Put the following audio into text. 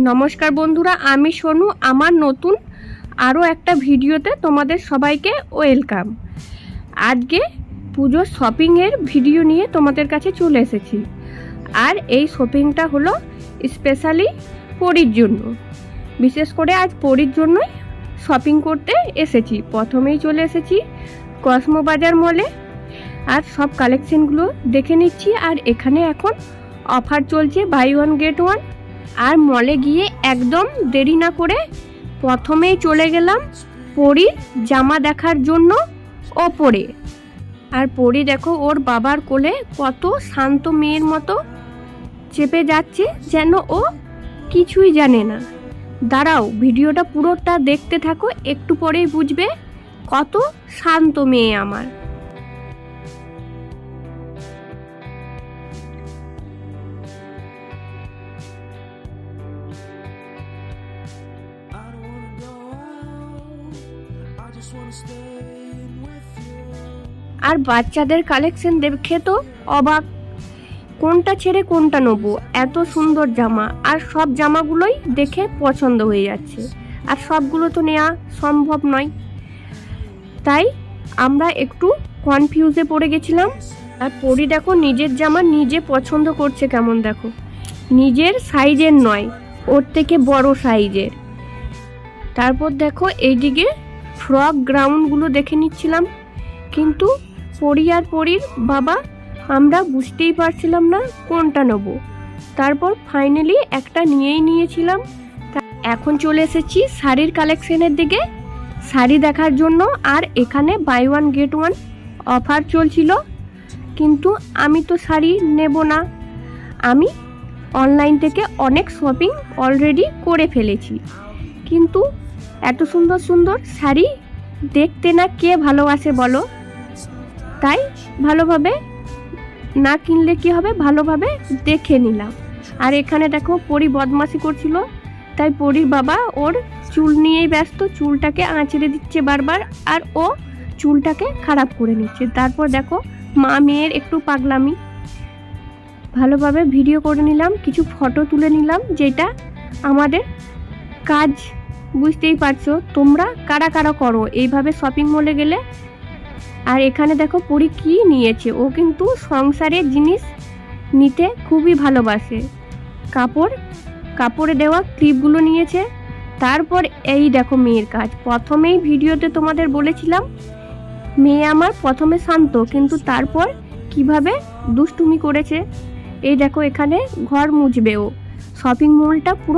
নমস্কার বন্ধুরা, আমি সোনু। আমার নতুন আরও একটা ভিডিওতে তোমাদের সবাইকে ওয়েলকাম। আজকে পুজোর শপিংয়ের ভিডিও নিয়ে তোমাদের কাছে চলে এসেছি। আর এই শপিংটা হলো স্পেশালি পরীর জন্য। বিশেষ করে আজ পরীর জন্যই শপিং করতে এসেছি। প্রথমেই চলে এসেছি কসমো বাজার মলে, আর সব কালেকশনগুলো দেখে নিচ্ছি। আর এখানে এখন অফার চলছে, বাই ওয়ান গেট ওয়ান। আর মলে গিয়ে একদম দেরি না করে প্রথমেই চলে গেলাম পরীর জামা দেখার জন্য ওপরে। আর পরী দেখো ওর বাবার কোলে কত শান্ত মেয়ের মতো চেপে যাচ্ছে, যেন ও কিছুই জানে না। দাঁড়াও, ভিডিওটা পুরোটা দেখতে থাকো, একটু পরেই বুঝবে কত শান্ত মেয়ে আমার। আর বাচ্চাদের কালেকশন দেখে তো অবাক, কোনটা ছেড়ে কোনটা নেবো, এত সুন্দর জামা। আর সব জামাগুলোই দেখে পছন্দ হয়ে যাচ্ছে, আর সবগুলো তো নেওয়া সম্ভব নয়, তাই আমরা একটু কনফিউজে পড়ে গেছিলাম। আর পরী দেখো নিজের জামা নিজে পছন্দ করছে কেমন, দেখো নিজের সাইজের নয়, ওর থেকে বড় সাইজের। তারপর দেখো এইদিকে ফ্রক গ্রাউন্ডগুলো দেখে নিচ্ছিলাম, কিন্তু পরী আর পরীর বাবা আমরা বুঝতেই পারছিলাম না কোনটা নেব। তারপর ফাইনালি একটা নিয়েই নিয়েছিলাম। এখন চলে এসেছি শাড়ির কালেকশনের দিকে, শাড়ি দেখার জন্য। আর এখানে buy one get one offer চলছিল, কিন্তু আমি তো শাড়ি নেব না। আমি অনলাইন থেকে অনেক শপিং অলরেডি করে ফেলেছি, কিন্তু এত সুন্দর সুন্দর শাড়ি দেখতে না কে ভালোবাসে বলো। তাই ভালোভাবে না কিনলে কি হবে, ভালোভাবে দেখে নিলাম। আর এখানে দেখো পরী বদমাশি করছিল, তাই পরীর বাবা ওর চুল নিয়েই ব্যস্ত, চুলটাকে আঁচড়ে দিচ্ছে বারবার, আর ও চুলটাকে খারাপ করে নিচ্ছে। তারপর দেখো মা মেয়ের একটু পাগলামি, ভালোভাবে ভিডিও করে নিলাম, কিছু ফটো তুলে নিলাম, যেটা আমাদের কাজ। বুঝতেই পারছো তোমরা কারা কারা করো এইভাবে শপিং মলে গেলে। আর এখানে দেখো পরী কি নিয়েছে, ও কিন্তু সংসারের জিনিস নিতে খুবই ভালোবাসে। কাপড়ে দেওয়া ক্লিপগুলো নিয়েছে। তারপর এই দেখো মেয়ের কাজ। প্রথমেই ভিডিওতে তোমাদের বলেছিলাম মেয়ে আমার প্রথমে শান্ত, কিন্তু তারপর কিভাবে দুষ্টুমি করেছে। এই দেখো এখানে ঘর মুছবে ও। শপিং মলটা পুরো